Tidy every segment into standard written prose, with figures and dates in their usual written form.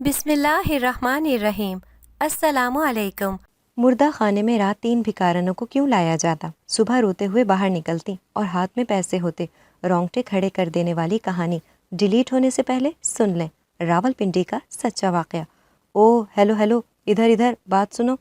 بسم اللہ الرحمن الرحیم۔ السلام علیکم۔ مردہ خانے میں رات 3 بھکارنوں کو کیوں لایا جاتا؟ صبح روتے ہوئے باہر نکلتی اور ہاتھ میں پیسے ہوتے۔ رونگٹے کھڑے کر دینے والی کہانی ڈیلیٹ ہونے سے پہلے سن لیں۔ راول پنڈی کا سچا واقعہ۔ او ہیلو ہیلو، ادھر ادھر بات سنو۔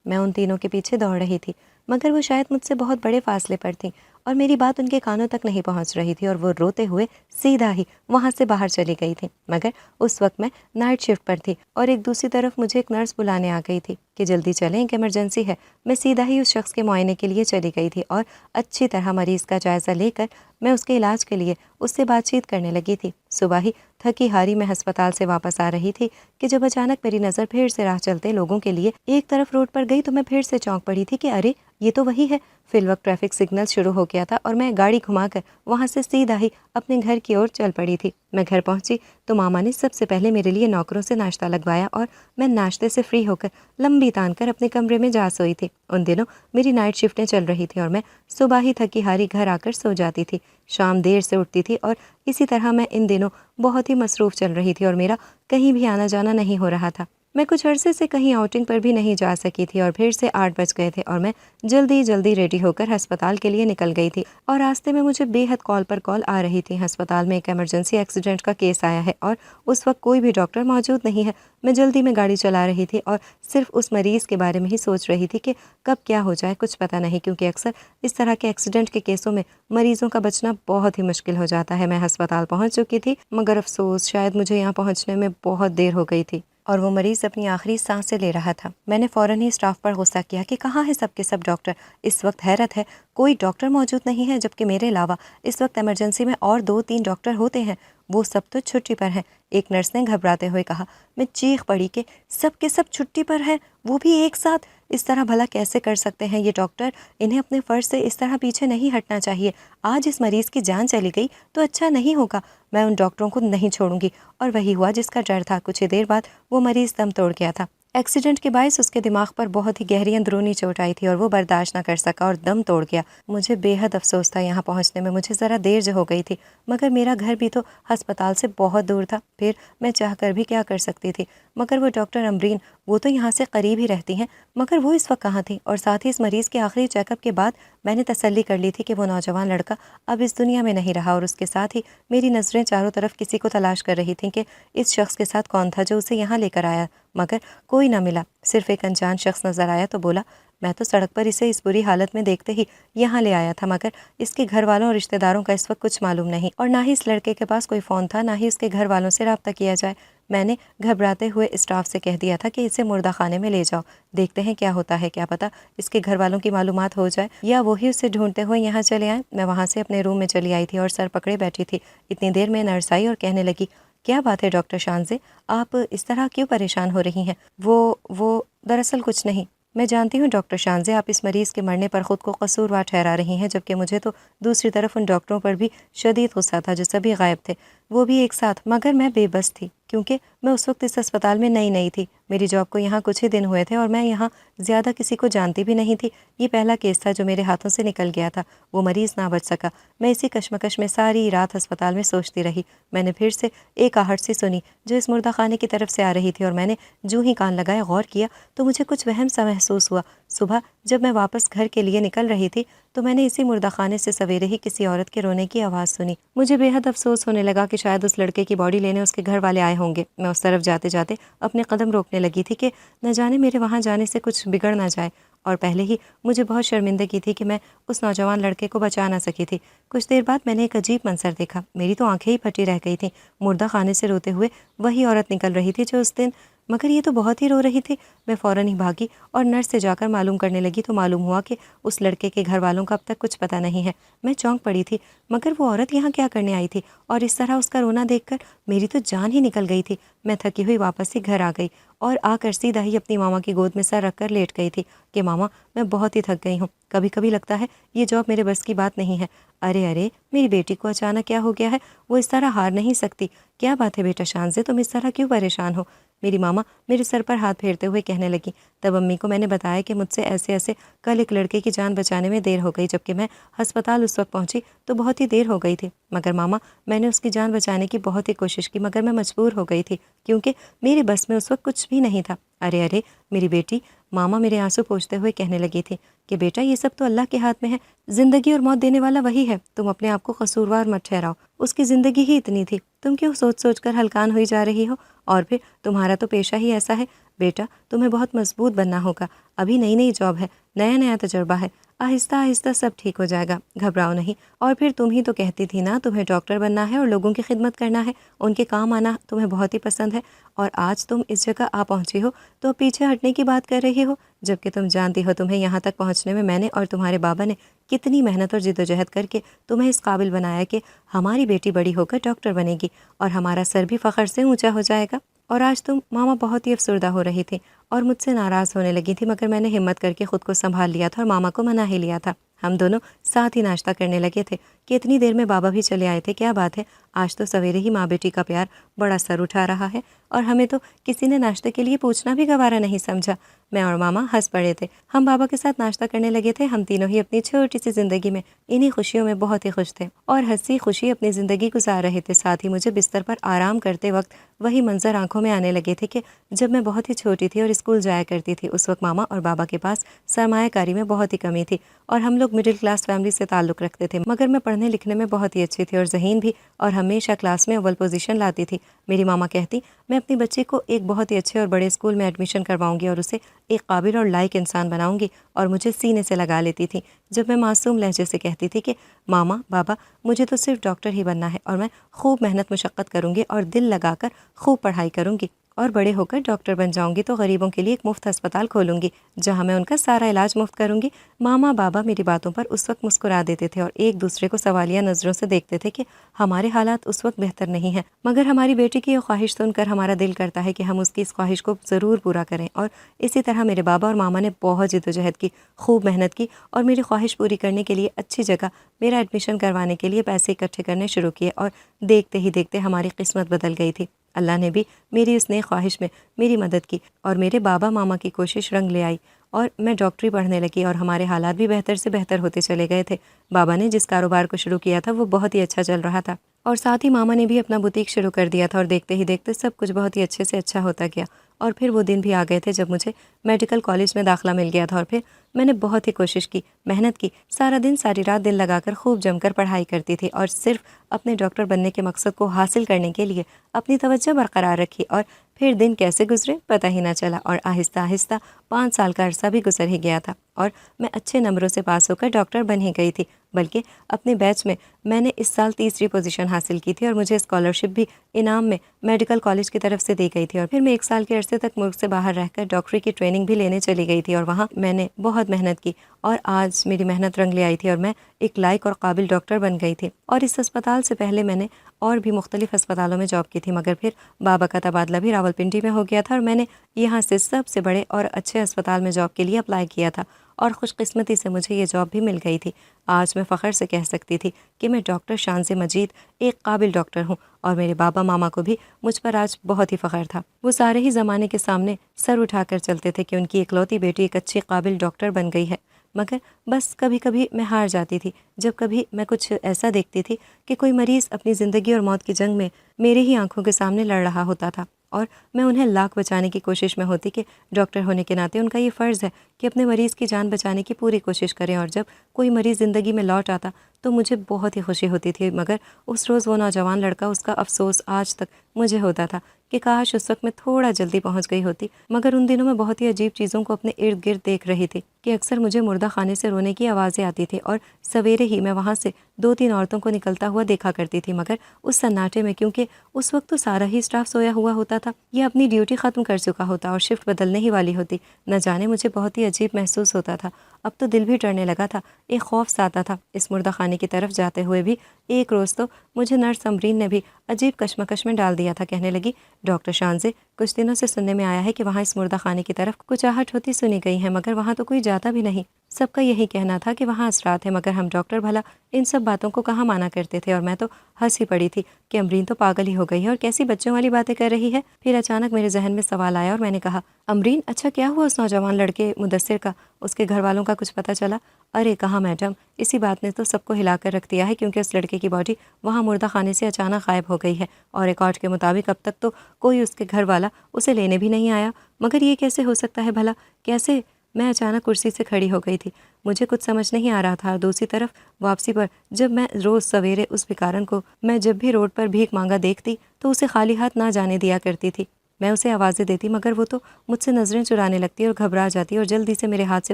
میں ان تینوں کے پیچھے دوڑ رہی تھی، مگر وہ شاید مجھ سے بہت بڑے فاصلے پر تھیں اور میری بات ان کے کانوں تک نہیں پہنچ رہی تھی، اور وہ روتے ہوئے سیدھا ہی وہاں سے باہر چلی گئی تھی۔ مگر اس وقت میں نائٹ شفٹ پر تھی اور ایک دوسری طرف مجھے ایک نرس بلانے آ گئی تھی کہ جلدی چلیں، ایک ایمرجنسی ہے۔ میں سیدھا ہی اس شخص کے معائنے کے لیے چلی گئی تھی اور اچھی طرح مریض کا جائزہ لے کر میں اس کے علاج کے لیے اس سے بات چیت کرنے لگی تھی۔ صبح ہی تھکی ہاری میں ہسپتال سے واپس آ رہی تھی کہ جب اچانک میری نظر پھر سے راہ چلتے لوگوں کے لیے ایک طرف روڈ پر گئی تو میں پھر سے چونک پڑی تھی کہ ارے یہ تو وہی ہے۔ فی الوقت ٹریفک سگنل شروع ہو گیا تھا اور میں گاڑی گھما کر وہاں سے سیدھا ہی اپنے گھر کی اور چل پڑی تھی۔ میں گھر پہنچی تو ماما نے سب سے پہلے میرے لیے نوکروں سے ناشتہ لگوایا اور میں ناشتے سے فری ہو کر لمبی تان کر اپنے کمرے میں جا سوئی تھی۔ ان دنوں میری نائٹ شفٹیں چل رہی تھیں اور میں صبح ہی تھکی ہاری گھر آ کر سو جاتی تھی، شام دیر سے اٹھتی تھی، اور اسی طرح میں ان دنوں بہت ہی مصروف چل رہی تھی اور میرا کہیں بھی آنا جانا نہیں ہو رہا تھا۔ میں کچھ عرصے سے کہیں آؤٹنگ پر بھی نہیں جا سکی تھی اور پھر سے 8 بج گئے تھے اور میں جلدی ریڈی ہو کر ہسپتال کے لیے نکل گئی تھی، اور راستے میں مجھے بے حد کال پر کال آ رہی تھی۔ ہسپتال میں ایک ایمرجنسی ایکسیڈنٹ کا کیس آیا ہے اور اس وقت کوئی بھی ڈاکٹر موجود نہیں ہے۔ میں جلدی میں گاڑی چلا رہی تھی اور صرف اس مریض کے بارے میں ہی سوچ رہی تھی کہ کب کیا ہو جائے کچھ پتہ نہیں، کیونکہ اکثر اس طرح کے ایکسیڈنٹ کے کیسوں میں مریضوں کا بچنا بہت ہی مشکل ہو جاتا ہے۔ میں ہسپتال پہنچ چکی تھی، مگر افسوس شاید مجھے یہاں پہنچنے میں بہت دیر ہو گئی تھی اور وہ مریض اپنی آخری سانسیں لے رہا تھا۔ میں نے فوراً ہی اسٹاف پر غصہ کیا کہ کہاں ہے سب کے سب ڈاکٹر؟ اس وقت حیرت ہے کوئی ڈاکٹر موجود نہیں ہے، جبکہ میرے علاوہ اس وقت ایمرجنسی میں اور 2-3 ڈاکٹر ہوتے ہیں، وہ سب تو چھٹی پر ہیں۔ ایک نرس نے گھبراتے ہوئے کہا۔ میں چیخ پڑی کہ سب کے سب چھٹی پر ہیں، وہ بھی ایک ساتھ؟ اس طرح بھلا کیسے کر سکتے ہیں یہ ڈاکٹر؟ انہیں اپنے فرض سے اس طرح پیچھے نہیں ہٹنا چاہیے۔ آج اس مریض کی جان چلی گئی تو اچھا نہیں ہوگا۔ میں ان ڈاکٹروں کو نہیں چھوڑوں گی۔ اور وہی ہوا جس کا ڈر تھا۔ کچھ ہی دیر بعد وہ مریض دم توڑ گیا تھا۔ ایکسیڈنٹ کے باعث اس کے دماغ پر بہت ہی گہری اندرونی چوٹ آئی تھی اور وہ برداشت نہ کر سکا اور دم توڑ گیا۔ مجھے بے حد افسوس تھا یہاں پہنچنے میں، مجھے ذرا دیر جو ہو گئی تھی، مگر میرا گھر بھی تو ہسپتال سے بہت دور تھا، پھر میں چاہ کر بھی کیا کر سکتی تھی۔ مگر وہ ڈاکٹر امبرین، وہ تو یہاں سے قریب ہی رہتی ہیں، مگر وہ اس وقت کہاں تھی؟ اور ساتھ ہی اس مریض کے آخری چیک اپ کے بعد میں نے تسلی کر لی تھی کہ وہ نوجوان لڑکا اب اس دنیا میں نہیں رہا، اور اس کے ساتھ ہی میری نظریں چاروں طرف کسی کو تلاش کر رہی تھیں کہ اس شخص کے ساتھ کون تھا جو اسے یہاں لے کر آیا، مگر کوئی نہ ملا۔ صرف ایک انجان شخص نظر آیا تو بولا، میں تو سڑک پر اسے اس بری حالت میں دیکھتے ہی یہاں لے آیا تھا، مگر اس کے گھر والوں اور رشتہ داروں کا اس وقت کچھ معلوم نہیں، اور نہ ہی اس لڑکے کے پاس کوئی فون تھا، نہ ہی اس کے گھر والوں سے رابطہ کیا جائے۔ میں نے گھبراتے ہوئے اسٹاف سے کہہ دیا تھا کہ اسے مردہ خانے میں لے جاؤ، دیکھتے ہیں کیا ہوتا ہے، کیا پتہ اس کے گھر والوں کی معلومات ہو جائے یا وہی اسے ڈھونڈتے ہوئے یہاں چلے آئیں۔ میں وہاں سے اپنے روم میں چلی آئی تھی اور سر پکڑے بیٹھی تھی۔ اتنی دیر میں نرس آئی اور کہنے لگی، کیا بات ہے ڈاکٹر شانزے، آپ اس طرح کیوں پریشان ہو رہی ہیں؟ وہ دراصل کچھ نہیں۔ میں جانتی ہوں ڈاکٹر شانزے، آپ اس مریض کے مرنے پر خود کو قصوروار ٹھہرا رہی ہیں، جبکہ مجھے تو دوسری طرف ان ڈاکٹروں پر بھی شدید غصہ تھا جو سبھی غائب تھے، وہ بھی ایک ساتھ، مگر میں بے بس تھی کیونکہ میں اس وقت اس اسپتال میں نئی تھی۔ میری جاب کو یہاں کچھ ہی دن ہوئے تھے اور میں یہاں زیادہ کسی کو جانتی بھی نہیں تھی۔ یہ پہلا کیس تھا جو میرے ہاتھوں سے نکل گیا تھا، وہ مریض نہ بچ سکا۔ میں اسی کشمکش میں ساری رات ہسپتال میں سوچتی رہی۔ میں نے پھر سے ایک آہٹ سی سنی جو اس مردہ خانے کی طرف سے آ رہی تھی، اور میں نے جو ہی کان لگائے غور کیا تو مجھے کچھ وہم سا محسوس ہوا۔ صبح جب میں واپس گھر کے لیے نکل رہی تھی تو میں نے اسی مردہ خانے سے سویرے ہی کسی عورت کے رونے کی آواز سنی۔ مجھے بے حد افسوس ہونے لگا کہ شاید اس لڑکے کی باڈی لینے اس کے گھر والے آئے ہوں گے۔ میں اس طرف جاتے جاتے اپنے قدم روکنے لگی تھی کہ نہ جانے میرے وہاں جانے سے کچھ بگڑ نہ جائے، اور پہلے ہی مجھے بہت شرمندگی تھی کہ میں اس نوجوان لڑکے کو بچا نہ سکی تھی۔ کچھ دیر بعد میں نے ایک عجیب منظر دیکھا، میری تو آنکھیں ہی پھٹی رہ گئی تھیں۔ مردہ خانے سے روتے ہوئے وہی عورت نکل رہی تھی جو اس دن، مگر یہ تو بہت ہی رو رہی تھی۔ میں فوراً ہی بھاگی اور نرس سے جا کر معلوم کرنے لگی تو معلوم ہوا کہ اس لڑکے کے گھر والوں کا اب تک کچھ پتہ نہیں ہے۔ میں چونک پڑی تھی، مگر وہ عورت یہاں کیا کرنے آئی تھی؟ اور اس طرح اس کا رونا دیکھ کر میری تو جان ہی نکل گئی تھی۔ میں تھکی ہوئی واپس ہی گھر آ گئی اور آ کر سیدھا ہی اپنی ماما کی گود میں سر رکھ کر لیٹ گئی تھی کہ ماما میں بہت ہی تھک گئی ہوں، کبھی کبھی لگتا ہے یہ جاب میرے بس کی بات نہیں ہے۔ ارے میری بیٹی کو اچانک کیا ہو گیا ہے؟ وہ اس طرح ہار نہیں سکتی۔ کیا بات ہے بیٹا شانزے، تم اس طرح کیوں پریشان ہو؟ میری ماما میرے سر پر ہاتھ پھیرتے ہوئے کہنے لگی۔ تب امی کو میں نے بتایا کہ مجھ سے ایسے ایسے کل ایک لڑکے کی جان بچانے میں دیر ہو گئی، جبکہ میں ہسپتال اس وقت پہنچی تو بہت ہی دیر ہو گئی تھی۔ مگر ماما میں نے اس کی جان بچانے کی بہت ہی کوشش کی، مگر میں مجبور ہو گئی تھی کیونکہ میرے بس میں اس وقت کچھ بھی نہیں تھا۔ ارے ارے میری بیٹی، ماما میرے آنسو پوچھتے ہوئے کہنے لگی تھی کہ بیٹا یہ سب تو اللہ کے ہاتھ میں ہے، زندگی اور موت دینے والا وہی ہے، تم اپنے آپ کو قصوروار مت ٹھہراؤ، اس کی زندگی ہی اتنی تھی، تم کیوں سوچ سوچ کر ہلکان ہوئی جا رہی ہو؟ اور پھر تمہارا تو پیشہ ہی ایسا ہے بیٹا، تمہیں بہت مضبوط بننا ہوگا، ابھی نئی نئی جاب ہے، نیا نیا تجربہ ہے، آہستہ آہستہ سب ٹھیک ہو جائے گا، گھبراؤ نہیں۔ اور پھر تم ہی تو کہتی تھی نا تمہیں ڈاکٹر بننا ہے اور لوگوں کی خدمت کرنا ہے، ان کے کام آنا تمہیں بہت ہی پسند ہے، اور آج تم اس جگہ آ پہنچی ہو تو اب پیچھے ہٹنے کی بات کر رہی ہو، جبکہ تم جانتی ہو تمہیں یہاں تک پہنچنے میں نے اور تمہارے بابا نے کتنی محنت اور جد و جہد کر کے تمہیں اس قابل بنایا کہ ہماری بیٹی بڑی ہو کر ڈاکٹر بنے گی اور ہمارا سر بھی فخر سے اونچا ہو جائے گا۔ اور آج تم ماما بہت ہی افسردہ ہو رہی تھی اور مجھ سے ناراض ہونے لگی تھی، مگر میں نے ہمت کر کے خود کو سنبھال لیا تھا اور ماما کو منا ہی لیا تھا۔ ہم دونوں ساتھ ہی ناشتہ کرنے لگے تھے کہ اتنی دیر میں بابا بھی چلے آئے تھے۔ کیا بات ہے، آج تو سویرے ہی ماں بیٹی کا پیار بڑا سر اٹھا رہا ہے، اور ہمیں تو کسی نے ناشتے کے لیے پوچھنا بھی گوارا نہیں سمجھا۔ میں اور ماما ہنس پڑے تھے۔ ہم بابا کے ساتھ ناشتہ کرنے لگے تھے۔ ہم تینوں ہی اپنی چھوٹی سی زندگی میں انہی خوشیوں میں بہت ہی خوش تھے اور ہنسی خوشی اپنی زندگی گزار رہے تھے۔ ساتھ ہی مجھے بستر پر آرام کرتے وقت وہی منظر آنکھوں میں آنے لگے تھے کہ جب میں بہت ہی چھوٹی تھی اور اسکول جایا کرتی تھی، اس وقت ماما اور بابا کے پاس سرمایہ کاری میں بہت ہی کمی تھی اور ہم لوگ مڈل کلاس فیملی سے تعلق رکھتے تھے، مگر میں پڑھنے لکھنے میں بہت ہی اچھی تھی اور ذہین بھی، اور ہمیشہ کلاس میں اول پوزیشن لاتی تھی۔ میری ماما کہتی میں اپنی بچی کو ایک بہت ہی اچھے اور بڑے اسکول میں ایڈمیشن کرواؤں گی اور اسے ایک قابل اور لائق انسان بناؤں گی، اور مجھے سینے سے لگا لیتی تھی جب میں معصوم لہجے سے کہتی تھی کہ ماما بابا مجھے تو صرف ڈاکٹر ہی بننا ہے اور میں خوب محنت مشقت کروں گی اور دل لگا کر خوب پڑھائی کروں گی، اور بڑے ہو کر ڈاکٹر بن جاؤں گی تو غریبوں کے لیے ایک مفت ہسپتال کھولوں گی جہاں میں ان کا سارا علاج مفت کروں گی۔ ماما بابا میری باتوں پر اس وقت مسکرا دیتے تھے اور ایک دوسرے کو سوالیہ نظروں سے دیکھتے تھے کہ ہمارے حالات اس وقت بہتر نہیں ہیں، مگر ہماری بیٹی کی یہ خواہش سن کر ہمارا دل کرتا ہے کہ ہم اس کی اس خواہش کو ضرور پورا کریں۔ اور اسی طرح میرے بابا اور ماما نے بہت جد و جہد کی، خوب محنت کی اور میری خواہش پوری کرنے کے لیے اچھی جگہ میرا ایڈمیشن کروانے کے لیے پیسے اکٹھے کرنے شروع کیے، اور دیکھتے ہی دیکھتے ہماری قسمت بدل گئی تھی۔ اللہ نے بھی میری اس نیک خواہش میں میری مدد کی اور میرے بابا ماما کی کوشش رنگ لے آئی اور میں ڈاکٹری پڑھنے لگی اور ہمارے حالات بھی بہتر سے بہتر ہوتے چلے گئے تھے۔ بابا نے جس کاروبار کو شروع کیا تھا وہ بہت ہی اچھا چل رہا تھا، اور ساتھ ہی ماما نے بھی اپنا بوتیک شروع کر دیا تھا، اور دیکھتے ہی دیکھتے سب کچھ بہت ہی اچھے سے اچھا ہوتا گیا۔ اور پھر وہ دن بھی آ گئے تھے جب مجھے میڈیکل کالج میں داخلہ مل گیا تھا، اور پھر میں نے بہت ہی کوشش کی، محنت کی، سارا دن ساری رات دل لگا کر خوب جم کر پڑھائی کرتی تھی اور صرف اپنے ڈاکٹر بننے کے مقصد کو حاصل کرنے کے لیے اپنی توجہ برقرار رکھی، اور پھر دن کیسے گزرے پتہ ہی نہ چلا، اور آہستہ آہستہ 5 سال کا عرصہ بھی گزر ہی گیا تھا اور میں اچھے نمبروں سے پاس ہو کر ڈاکٹر بن ہی گئی تھی، بلکہ اپنے بیچ میں نے اس سال تیسری پوزیشن حاصل کی تھی اور مجھے اسکالرشپ بھی انعام میں میڈیکل کالج کی طرف سے دی گئی تھی، اور پھر میں 1 سال کے عرصے تک ملک سے باہر رہ کر ڈاکٹری کی ٹریننگ بھی لینے چلی گئی تھی، اور وہاں میں نے بہت محنت کی اور آج میری محنت رنگ لے آئی تھی اور میں ایک لائق اور قابل ڈاکٹر بن گئی تھی۔ اور اس ہسپتال سے پہلے میں نے اور بھی مختلف ہسپتالوں میں جاب کی تھی، مگر پھر بابا کا تبادلہ بھی راولپنڈی میں ہو گیا تھا اور میں نے یہاں سے سب سے بڑے اور اچھے ہسپتال میں جاب کے لیے اپلائی کیا تھا، اور خوش قسمتی سے مجھے یہ جاب بھی مل گئی تھی۔ آج میں فخر سے کہہ سکتی تھی کہ میں ڈاکٹر شانز مجید ایک قابل ڈاکٹر ہوں، اور میرے بابا ماما کو بھی مجھ پر آج بہت ہی فخر تھا۔ وہ سارے ہی زمانے کے سامنے سر اٹھا کر چلتے تھے کہ ان کی اکلوتی بیٹی ایک اچھی قابل ڈاکٹر بن گئی ہے، مگر بس کبھی کبھی میں ہار جاتی تھی جب کبھی میں کچھ ایسا دیکھتی تھی کہ کوئی مریض اپنی زندگی اور موت کی جنگ میں میرے ہی آنکھوں کے سامنے لڑ رہا ہوتا تھا، اور میں انہیں لاکھ بچانے کی کوشش میں ہوتی کہ ڈاکٹر ہونے کے ناطے ان کا یہ فرض ہے کہ اپنے مریض کی جان بچانے کی پوری کوشش کریں، اور جب کوئی مریض زندگی میں لوٹ آتا تو مجھے بہت ہی خوشی ہوتی تھی، مگر اس روز وہ نوجوان لڑکا، اس کا افسوس آج تک مجھے ہوتا تھا کہ کاش اس وقت میں تھوڑا جلدی پہنچ گئی ہوتی۔ مگر ان دنوں میں بہت ہی عجیب چیزوں کو اپنے ارد گرد دیکھ رہی تھی کہ اکثر مجھے مردہ خانے سے رونے کی آوازیں آتی تھی، اور سویرے ہی میں وہاں سے 2-3 عورتوں کو نکلتا ہوا دیکھا کرتی تھی، مگر اس سناٹے میں کیونکہ اس وقت تو سارا ہی اسٹاف سویا ہوا ہوتا تھا یا اپنی ڈیوٹی ختم کر چکا ہوتا اور شفٹ بدلنے ہی والی ہوتی، نہ جانے مجھے بہت ہی عجیب محسوس ہوتا تھا۔ اب تو دل بھی ڈرنے لگا تھا، ایک خوف سا آتا تھا اس مردہ خانے کی طرف جاتے ہوئے بھی۔ ایک روز تو مجھے نرس امرین نے بھی عجیب کشمکش میں ڈال دیا تھا، کہنے لگی ڈاکٹر شانزے کچھ دنوں سے سننے میں آیا ہے کہ وہاں اس مردہ خانے کی طرف کچھ آہٹ ہوتی سنی گئی ہے، مگر وہاں تو کوئی جاتا بھی نہیں۔ سب کا یہی کہنا تھا کہ وہاں اثرات ہیں، مگر ہم ڈاکٹر بھلا ان سب باتوں کو کہاں مانا کرتے تھے، اور میں تو ہنس ہی پڑی تھی کہ امرین تو پاگل ہی ہو گئی ہے اور کیسی بچوں والی باتیں کر رہی ہے۔ پھر اچانک میرے ذہن میں سوال آیا اور میں نے کہا، امرین اچھا کیا ہوا اس نوجوان لڑکے مدثر کا؟ اس کے گھر والوں کا کچھ پتہ چلا؟ ارے کہاں میڈم، اسی بات نے تو سب کو ہلا کر رکھ دیا ہے، کیونکہ اس لڑکے کی باڈی وہاں مردہ خانے سے اچانک غائب ہو گئی ہے، اور ریکارڈ کے مطابق اب تک تو کوئی اس کے گھر والا اسے لینے بھی نہیں آیا۔ مگر یہ کیسے ہو سکتا ہے بھلا، کیسے؟ میں اچانک کرسی سے کھڑی ہو گئی تھی، مجھے کچھ سمجھ نہیں آ رہا تھا۔ دوسری طرف واپسی پر جب میں روز سویرے اس بھکارن کو میں جب بھی روڈ پر بھیک مانگا دیکھتی تو اسے خالی ہاتھ نہ جانے دیا کرتی تھی۔ میں اسے آوازیں دیتی مگر وہ تو مجھ سے نظریں چرانے لگتی اور گھبرا جاتی اور جلدی سے میرے ہاتھ سے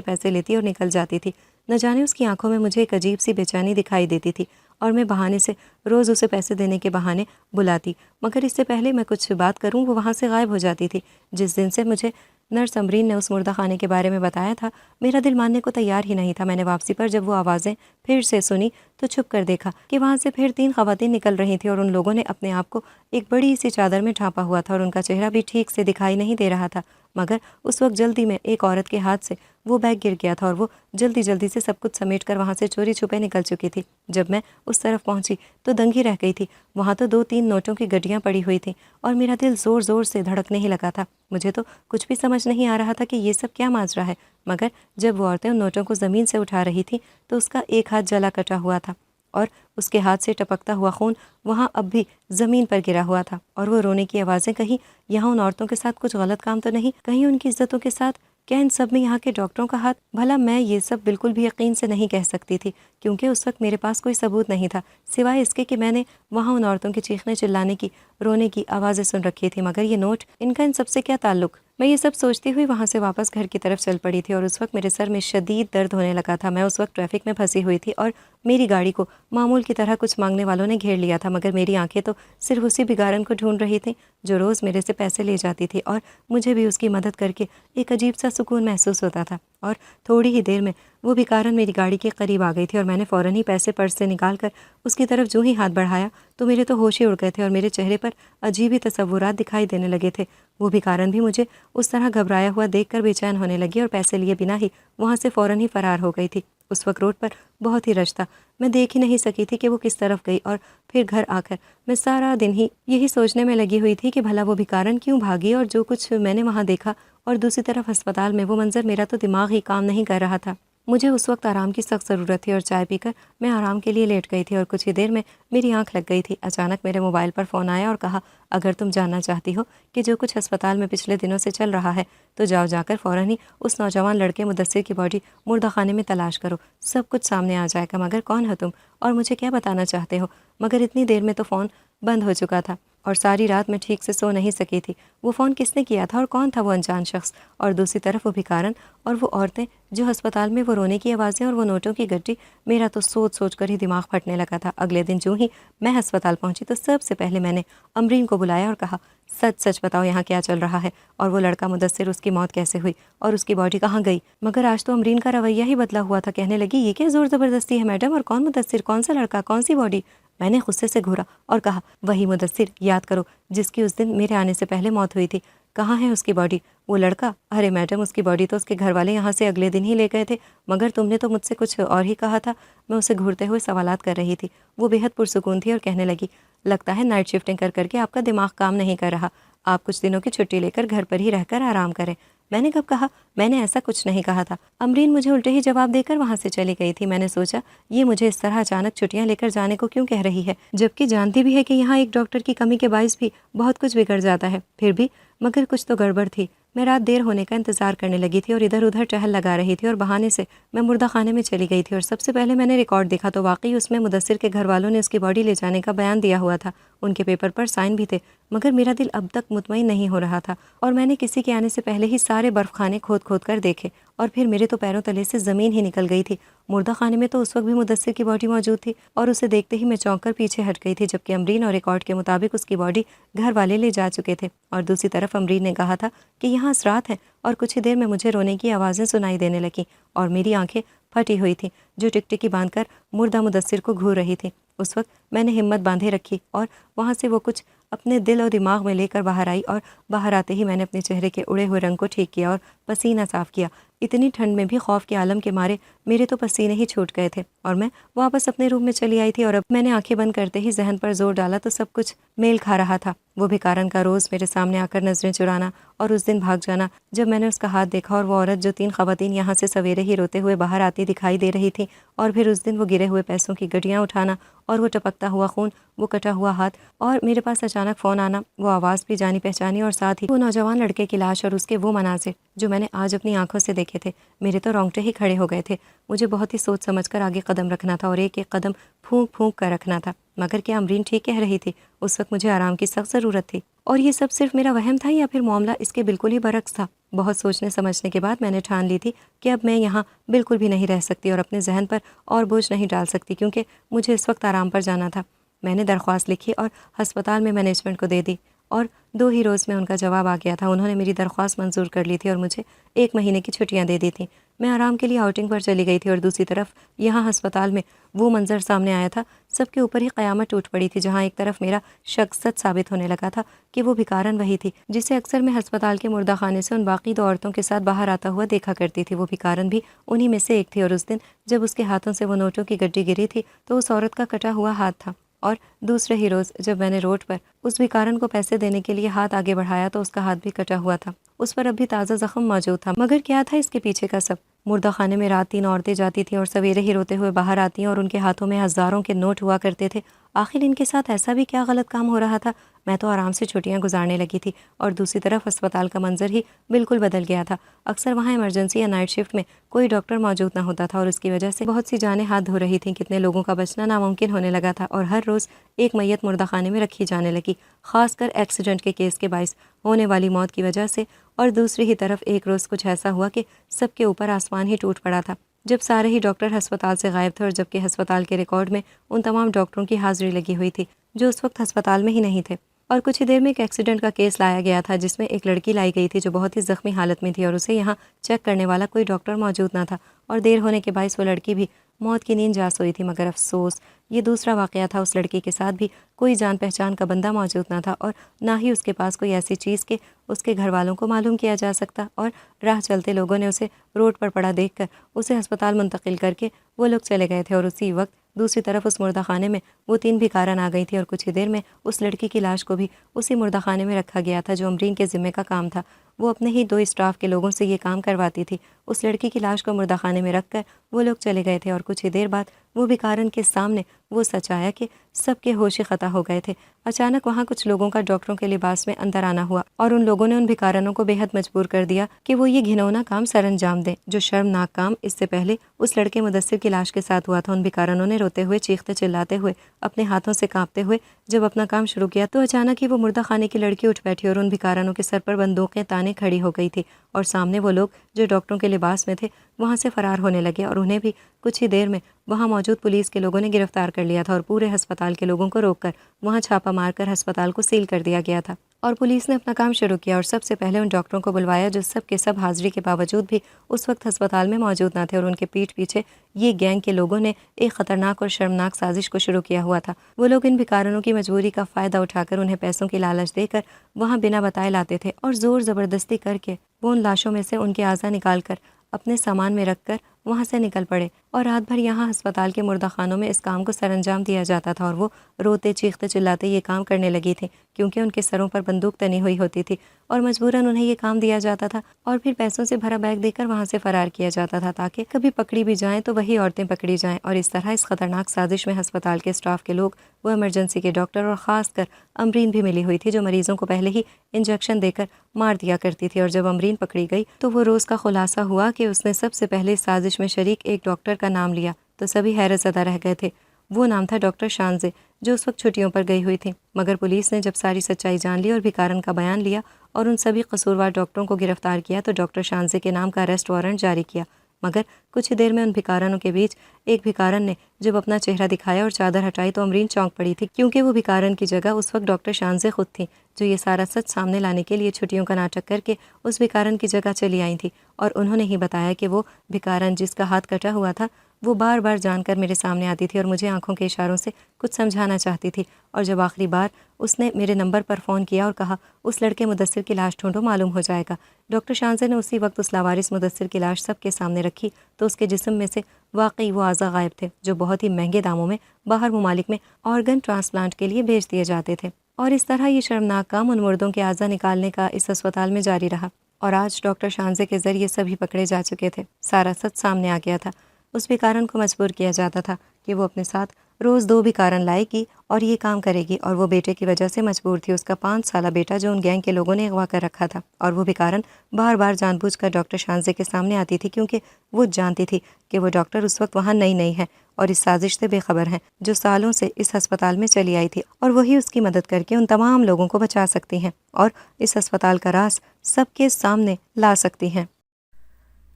پیسے لیتی اور نکل جاتی تھی۔ نہ جانے اس کی آنکھوں میں مجھے ایک عجیب سی بے چینی دکھائی دیتی تھی، اور میں بہانے سے روز اسے پیسے دینے کے بہانے بلاتی، مگر اس سے پہلے میں کچھ بات کروں وہ وہاں سے غائب ہو جاتی تھی۔ جس دن سے مجھے نرس امرین نے اس مردہ خانے کے بارے میں بتایا تھا، میرا دل ماننے کو تیار ہی نہیں تھا۔ میں نے واپسی پر جب وہ آوازیں پھر سے سنی تو چھپ کر دیکھا کہ وہاں سے پھر 3 خواتین نکل رہی تھیں، اور ان لوگوں نے اپنے آپ کو ایک بڑی سی چادر میں ڈھانپا ہوا تھا اور ان کا چہرہ بھی ٹھیک سے دکھائی نہیں دے رہا تھا۔ مگر اس وقت جلدی میں ایک عورت کے ہاتھ سے وہ بیگ گر گیا تھا اور وہ جلدی جلدی سے سب کچھ سمیٹ کر وہاں سے چوری چھپے نکل چکی تھی۔ جب میں اس طرف پہنچی تو دنگی رہ گئی تھی، وہاں تو 2-3 نوٹوں کی گڈیاں پڑی ہوئی تھیں، اور میرا دل زور زور سے دھڑکنے ہی لگا تھا۔ مجھے تو کچھ بھی سمجھ نہیں آ رہا تھا کہ یہ سب کیا ماجرا ہے، مگر جب وہ عورتیں ان نوٹوں کو زمین سے اٹھا رہی تھیں تو اس کا ایک ہاتھ جلا کٹا ہوا تھا، اور اس کے ہاتھ سے ٹپکتا ہوا خون وہاں اب بھی زمین پر گرا ہوا تھا، اور وہ رونے کی آوازیں، کہیں یہاں ان عورتوں کے ساتھ کچھ غلط کام تو نہیں، کہیں ان کی عزتوں کے ساتھ، کیا ان سب میں یہاں کے ڈاکٹروں کا ہاتھ؟ بھلا میں یہ سب بالکل بھی یقین سے نہیں کہہ سکتی تھی، کیونکہ اس وقت میرے پاس کوئی ثبوت نہیں تھا سوائے اس کے کہ میں نے وہاں ان عورتوں کے چیخنے چلانے کی، رونے کی آوازیں سن رکھی تھی۔ مگر یہ نوٹ، ان کا ان سب سے کیا تعلق؟ میں یہ سب سوچتی ہوئی وہاں سے واپس گھر کی طرف چل پڑی تھی، اور اس وقت میرے سر میں شدید درد ہونے لگا تھا۔ میں اس وقت ٹریفک میں پھنسی ہوئی تھی اور میری گاڑی کو معمول کی طرح کچھ مانگنے والوں نے گھیر لیا تھا، مگر میری آنکھیں تو صرف اسی بھکارن کو ڈھونڈ رہی تھیں جو روز میرے سے پیسے لے جاتی تھی، اور مجھے بھی اس کی مدد کر کے ایک عجیب سا سکون محسوس ہوتا تھا۔ اور تھوڑی ہی دیر میں وہ بھکارن میری گاڑی کے قریب آ گئی تھی، اور میں نے فوراً ہی پیسے پرس سے نکال کر اس کی طرف جو ہی ہاتھ بڑھایا تو میرے تو ہوش ہی اڑ گئے تھے، اور میرے چہرے پر عجیب ہی تصورات دکھائی دینے لگے تھے۔ وہ بھکارن بھی مجھے اس طرح گھبرایا ہوا دیکھ کر بے چین ہونے لگی اور پیسے لیے بنا ہی وہاں سے فوراً ہی فرار ہو گئی تھی۔ اس وقت روڈ پر بہت ہی رش تھا، میں دیکھ ہی نہیں سکی تھی کہ وہ کس طرف گئی، اور پھر گھر آ کر میں سارا دن ہی یہی سوچنے میں لگی ہوئی تھی کہ بھلا وہ بھکارن کیوں بھاگی اور جو کچھ میں نے وہاں دیکھا، اور دوسری طرف ہسپتال میں وہ منظر، میرا تو دماغ ہی کام نہیں کر رہا تھا۔ مجھے اس وقت آرام کی سخت ضرورت تھی، اور چائے پی کر میں آرام کے لیے لیٹ گئی تھی، اور کچھ ہی دیر میں میری آنکھ لگ گئی تھی۔ اچانک میرے موبائل پر فون آیا اور کہا، اگر تم جاننا چاہتی ہو کہ جو کچھ ہسپتال میں پچھلے دنوں سے چل رہا ہے تو جاؤ، جا کر فوراً ہی اس نوجوان لڑکے مدثر کی باڈی مردہ خانے میں تلاش کرو، سب کچھ سامنے آ جائے گا۔ مگر کون ہو تم اور مجھے کیا بتانا چاہتے ہو؟ مگر اتنی دیر میں تو فون بند ہو چکا تھا، اور ساری رات میں ٹھیک سے سو نہیں سکی تھی۔ وہ فون کس نے کیا تھا اور کون تھا وہ انجان شخص؟ اور دوسری طرف وہ بھکارن اور وہ عورتیں جو ہسپتال میں، وہ رونے کی آوازیں اور وہ نوٹوں کی گڈی، میرا تو سوچ سوچ کر ہی دماغ پھٹنے لگا تھا۔ اگلے دن جو ہی میں ہسپتال پہنچی تو سب سے پہلے میں نے امرین کو بلایا اور کہا، سچ سچ بتاؤ یہاں کیا چل رہا ہے، اور وہ لڑکا مدثر، اس کی موت کیسے ہوئی اور اس کی باڈی کہاں گئی؟ مگر آج تو امرین کا رویہ ہی بدلا ہوا تھا، کہنے لگی، یہ کیا زور زبردستی ہے میڈم، اور کون مدثر، کون سا لڑکا، کون سی باڈی؟ میں نے غصے سے گھورا اور کہا، وہی مدثر، یاد کرو، جس کی اس دن میرے آنے سے پہلے موت ہوئی تھی، کہاں ہے اس کی باڈی؟ وہ لڑکا، ارے میڈم اس کی باڈی تو اس کے گھر والے یہاں سے اگلے دن ہی لے گئے تھے، مگر تم نے تو مجھ سے کچھ اور ہی کہا تھا۔ میں اسے گھورتے ہوئے سوالات کر رہی تھی۔ وہ بے حد پرسکون تھی اور کہنے لگی، لگتا ہے نائٹ شفٹنگ کر کر کے آپ کا دماغ کام نہیں کر رہا، آپ کچھ دنوں کی چھٹی لے کر گھر پر ہی رہ کر آرام کریں۔ میں نے کب کہا؟ میں نے ایسا کچھ نہیں کہا تھا۔ امرین مجھے الٹے ہی جواب دے کر وہاں سے چلی گئی تھی۔ میں نے سوچا، یہ مجھے اس طرح اچانک چھٹیاں لے کر جانے کو کیوں کہہ رہی ہے، جبکہ جانتی بھی ہے کہ یہاں ایک ڈاکٹر کی کمی کے باعث بھی بہت کچھ بگڑ جاتا ہے، پھر بھی مگر کچھ تو گڑبڑ تھی۔ میں رات دیر ہونے کا انتظار کرنے لگی تھی اور ادھر ادھر ٹہل لگا رہی تھی، اور بہانے سے میں مردہ خانے میں چلی گئی تھی، اور سب سے پہلے میں نے ریکارڈ دیکھا تو واقعی اس میں مدثر کے گھر والوں نے اس کی باڈی لے جانے کا بیان دیا ہوا تھا، ان کے پیپر پر سائن بھی تھے، مگر میرا دل اب تک مطمئن نہیں ہو رہا تھا، اور میں نے کسی کے آنے سے پہلے ہی سارے برف خانے کھود کھود کر دیکھے، اور پھر میرے تو پیروں تلے سے زمین ہی نکل گئی تھی۔ مردہ خانے میں تو اس وقت بھی مدثر کی باڈی موجود تھی، اور اسے دیکھتے ہی میں چونک کر پیچھے ہٹ گئی تھی، جبکہ امرین اور ریکارڈ کے مطابق اس کی باڈی گھر والے لے جا چکے تھے، اور دوسری طرف امرین نے کہا تھا کہ یہاں اثرات ہیں، اور کچھ ہی دیر میں مجھے رونے کی آوازیں سنائی دینے لگیں، اور میری آنکھیں پھٹی ہوئی تھیں جو ٹکٹکی باندھ کر مردہ مدثر کو گھور رہی تھی۔ اس وقت میں نے ہمت باندھے رکھی اور وہاں سے وہ کچھ اپنے دل اور دماغ میں لے کر باہر آئی، اور باہر آتے ہی میں نے اپنے چہرے کے اڑے ہوئے رنگ کو ٹھیک کیا اور پسینہ صاف کیا۔ اتنی ٹھنڈ میں بھی خوف کے عالم کے مارے میرے تو پسینے ہی چھوٹ گئے تھے، اور میں واپس اپنے روم میں چلی آئی تھی، اور اب میں نے آنکھیں بند کرتے ہی ذہن پر زور ڈالا تو سب کچھ میل کھا رہا تھا۔ وہ بھکارن کا روز میرے سامنے آ کر نظریں چرانا، اور اس دن بھاگ جانا جب میں نے اس کا ہاتھ دیکھا، اور وہ عورت جو 3 خواتین یہاں سے سویرے ہی روتے ہوئے باہر آتی دکھائی دے رہی تھی، اور پھر اس دن وہ گرے ہوئے پیسوں کی گڈیاں اٹھانا، اور وہ ٹپکتا ہوا خون، وہ کٹا ہوا ہاتھ، اور میرے پاس اچانک فون آنا، وہ آواز بھی جانی پہچانی، اور ساتھ ہی وہ نوجوان لڑکے کی لاش اور اس کے وہ مناظر جو میں نے آج اپنی آنکھوں سے دیکھے تھے۔ میرے تو رونگٹے ہی کھڑے ہو گئے تھے۔ مجھے بہت ہی سوچ سمجھ کر آگے قدم رکھنا تھا، اور ایک ایک قدم پھونک پھونک کر رکھنا تھا۔ مگر کیا امرین ٹھیک کہہ رہی تھی؟ اس وقت مجھے آرام کی سخت ضرورت تھی، اور یہ سب صرف میرا وہم تھا یا پھر معاملہ اس کے بالکل ہی برعکس تھا؟ بہت سوچنے سمجھنے کے بعد میں نے ٹھان لی تھی کہ اب میں یہاں بالکل بھی نہیں رہ سکتی اور اپنے ذہن پر اور بوجھ نہیں ڈال سکتی، کیونکہ مجھے اس وقت آرام پر جانا تھا۔ میں نے درخواست لکھی اور ہسپتال میں مینجمنٹ کو دے دی، اور 2 ہی روز میں ان کا جواب آ گیا تھا۔ انہوں نے میری درخواست منظور کر لی تھی اور مجھے 1 مہینے کی چھٹیاں دے دی تھیں۔ میں آرام کے لیے آؤٹنگ پر چلی گئی تھی، اور دوسری طرف یہاں ہسپتال میں وہ منظر سامنے آیا تھا۔ سب کے اوپر ہی قیامت ٹوٹ پڑی تھی، جہاں ایک طرف میرا شک سچ ثابت ہونے لگا تھا کہ وہ بھکارن وہی تھی جسے اکثر میں ہسپتال کے مردہ خانے سے ان باقی 2 عورتوں کے ساتھ باہر آتا ہوا دیکھا کرتی تھی۔ وہ بھکارن بھی انہی میں سے ایک تھی، اور اس دن جب اس کے ہاتھوں سے وہ نوٹوں کی گڈی گری تھی تو اس عورت کا کٹا ہوا ہاتھ تھا، اور دوسرے ہی روز جب میں نے روڈ پر اس بھکارن کو پیسے دینے کے لیے ہاتھ آگے بڑھایا تو اس کا ہاتھ بھی کٹا ہوا تھا، اس پر اب بھی تازہ زخم موجود تھا۔ مگر کیا تھا اس کے پیچھے کا سب؟ مردہ خانے میں رات 3 عورتیں جاتی تھیں اور سویرے ہی روتے ہوئے باہر آتی، اور ان کے ہاتھوں میں ہزاروں کے نوٹ ہوا کرتے تھے۔ آخر ان کے ساتھ ایسا بھی کیا غلط کام ہو رہا تھا؟ میں تو آرام سے چھٹیاں گزارنے لگی تھی، اور دوسری طرف ہسپتال کا منظر ہی بالکل بدل گیا تھا۔ اکثر وہاں ایمرجنسی یا نائٹ شفٹ میں کوئی ڈاکٹر موجود نہ ہوتا تھا، اور اس کی وجہ سے بہت سی جانیں ہاتھ دھو رہی تھیں۔ کتنے لوگوں کا بچنا ناممکن ہونے لگا تھا، اور ہر روز ایک میت مردہ خانے میں رکھی جانے لگی، خاص کر ایکسیڈنٹ کے کیس کے باعث ہونے والی موت کی وجہ سے۔ اور دوسری ہی طرف ایک روز کچھ ایسا ہوا کہ سب کے اوپر آسمان ہی ٹوٹ پڑا تھا، جب سارے ہی ڈاکٹر ہسپتال سے غائب تھے، اور جبکہ ہسپتال کے ریکارڈ میں ان تمام ڈاکٹروں کی حاضری لگی ہوئی تھی جو اس وقت ہسپتال میں ہی نہیں تھے۔ اور کچھ ہی دیر میں ایک ایکسیڈنٹ کا کیس لایا گیا تھا، جس میں ایک لڑکی لائی گئی تھی جو بہت ہی زخمی حالت میں تھی، اور اسے یہاں چیک کرنے والا کوئی ڈاکٹر موجود نہ تھا، اور دیر ہونے کے باعث وہ لڑکی بھی موت کی نیند جا سوئی تھی۔ مگر افسوس، یہ دوسرا واقعہ تھا۔ اس لڑکی کے ساتھ بھی کوئی جان پہچان کا بندہ موجود نہ تھا، اور نہ ہی اس کے پاس کوئی ایسی چیز کہ اس کے گھر والوں کو معلوم کیا جا سکتا، اور راہ چلتے لوگوں نے اسے روڈ پر پڑا دیکھ کر اسے ہسپتال منتقل کر کے وہ لوگ چلے گئے تھے۔ اور اسی وقت دوسری طرف اس مردہ خانے میں وہ 3 بھکارن آ گئی تھی، اور کچھ ہی دیر میں اس لڑکی کی لاش کو بھی اسی مردہ خانے میں رکھا گیا تھا جو امرین کے ذمے کا کام تھا۔ وہ اپنے ہی 2 اسٹاف کے لوگوں سے یہ کام کرواتی تھی۔ اس لڑکی کی لاش کو مردہ خانے میں رکھ کر وہ لوگ چلے گئے تھے، اور کچھ ہی دیر بعد وہ بھکارن کے سامنے وہ سچ آیا کہ سب کے ہوش خطا ہو گئے تھے۔ اچانک وہاں کچھ لوگوں کا ڈاکٹروں کے لباس میں اندر آنا ہوا، اور ان لوگوں نے ان بھکارنوں کو بے حد مجبور کر دیا کہ وہ یہ گھنونا کام سر انجام دیں جو شرمناک کام اس سے پہلے اس لڑکے مدثر کی لاش کے ساتھ ہوا تھا۔ ان بھکارنوں نے روتے ہوئے، چیختے چلاتے ہوئے، اپنے ہاتھوں سے کانپتے ہوئے جب اپنا کام شروع کیا تو اچانک ہی وہ مردہ خانے کی لڑکی اٹھ بیٹھی، اور ان بھکارنوں کے سر پر بندوقیں تانے کھڑی ہو گئی تھی، اور سامنے وہ لوگ جو ڈاکٹروں کے لباس میں تھے وہاں سے فرار ہونے لگے، اور انہیں بھی کچھ ہی دیر میں وہاں موجود پولیس کے لوگوں نے گرفتار کر لیا تھا، اور پورے ہسپتال کے لوگوں کو روک کر وہاں چھاپا مار کر ہسپتال کو سیل کر دیا گیا تھا۔ اور پولیس نے اپنا کام شروع کیا، اور سب سے پہلے ان ڈاکٹروں کو بلوایا جو سب کے سب حاضری کے باوجود بھی اس وقت ہسپتال میں موجود نہ تھے، اور ان کے پیٹھ پیچھے یہ گینگ کے لوگوں نے ایک خطرناک اور شرمناک سازش کو شروع کیا ہوا تھا۔ وہ لوگ ان بھکارنوں کی مجبوری کا فائدہ اٹھا کر انہیں پیسوں کی لالچ دے کر وہاں بنا بتائے لاتے تھے، اور زور زبردستی کر کے وہ ان لاشوں میں سے ان کے اعضا نکال کر اپنے سامان میں رکھ کر وہاں سے نکل پڑے، اور رات بھر یہاں ہسپتال کے مردہ خانوں میں اس کام کو سر انجام دیا جاتا تھا، اور وہ روتے چیختے چلاتے یہ کام کرنے لگی تھیں کیونکہ ان کے سروں پر بندوق تنی ہوئی ہوتی تھی، اور مجبوراً انہیں یہ کام دیا جاتا تھا، اور پھر پیسوں سے بھرا بیگ دے کر وہاں سے فرار کیا جاتا تھا تاکہ کبھی پکڑی بھی جائیں تو وہی عورتیں پکڑی جائیں۔ اور اس طرح اس خطرناک سازش میں ہسپتال کے اسٹاف کے لوگ، وہ ایمرجنسی کے ڈاکٹر، اور خاص کر امرین بھی ملی ہوئی تھی جو مریضوں کو پہلے ہی انجیکشن دے کر مار دیا کرتی تھی۔ اور جب امرین پکڑی گئی تو وہ روز کا خلاصہ ہوا کہ اس نے سب سے پہلے اس سازش میں شریک ایک ڈاکٹر کا نام لیا تو سبھی حیرت زدہ رہ گئے تھے۔ وہ نام تھا ڈاکٹر شانزے، جو اس وقت چھٹیوں پر گئی ہوئی تھی۔ مگر پولیس نے جب ساری سچائی جان لی اور بھکارن کا بیان لیا اور ان سبھی قصوروار ڈاکٹروں کو گرفتار کیا تو ڈاکٹر شانزے کے نام کا اریسٹ وارنٹ جاری کیا۔ مگر کچھ ہی دیر میں ان بھکارنوں کے بیچ ایک بھکارن نے جب اپنا چہرہ دکھایا اور چادر ہٹائی تو امرین چونک پڑی تھی، کیونکہ وہ بھکارن کی جگہ اس وقت ڈاکٹر شانزے خود تھیں، جو یہ سارا سچ سامنے لانے کے لیے چھٹیوں کا ناٹک کر کے اس بھکارن کی جگہ چلی آئی تھی، اور انہوں نے ہی بتایا کہ وہ بھکارن جس کا ہاتھ کٹا ہوا تھا وہ بار بار جان کر میرے سامنے آتی تھی اور مجھے آنکھوں کے اشاروں سے کچھ سمجھانا چاہتی تھی، اور جب آخری بار اس نے میرے نمبر پر فون کیا اور کہا اس لڑکے مدثر کی لاش ڈھونڈو، معلوم ہو جائے گا، ڈاکٹر شانزے نے اسی وقت اس لاوارث مدثر کی لاش سب کے سامنے رکھی تو اس کے جسم میں سے واقعی وہ اعضاء غائب تھے جو بہت ہی مہنگے داموں میں باہر ممالک میں آرگن ٹرانسپلانٹ کے لیے بھیج دیے جاتے تھے، اور اس طرح یہ شرمناک کام ان مردوں کے اعضاء نکالنے کا اس اسپتال میں جاری رہا، اور آج ڈاکٹر شانزے کے ذریعے سبھی پکڑے جا چکے تھے، سارا سچ سامنے آ گیا تھا۔ اس بیکارن کو مجبور کیا جاتا تھا کہ وہ اپنے ساتھ روز 2 بیکارن لائے گی اور یہ کام کرے گی، اور وہ بیٹے کی وجہ سے مجبور تھی، اس کا 5 سالہ بیٹا جو ان گینگ کے لوگوں نے اغوا کر رکھا تھا، اور وہ بیکارن بار بار جان بوجھ کر ڈاکٹر شانزے کے سامنے آتی تھی کیونکہ وہ جانتی تھی کہ وہ ڈاکٹر اس وقت وہاں نئی ہے اور اس سازش سے بے خبر ہیں جو سالوں سے اس ہسپتال میں چلی آئی تھی، اور وہی اس کی مدد کر کے ان تمام لوگوں کو بچا سکتی ہیں اور اس ہسپتال کا راز سب کے سامنے لا سکتی ہیں۔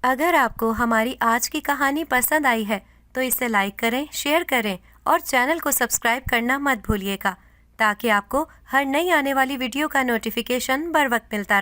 اگر آپ کو ہماری آج کی کہانی پسند آئی ہے تو اسے لائک کریں، شیئر کریں اور چینل کو سبسکرائب کرنا مت بھولیے گا تاکہ آپ کو ہر نئی آنے والی ویڈیو کا نوٹیفیکیشن بر وقت ملتا رہے۔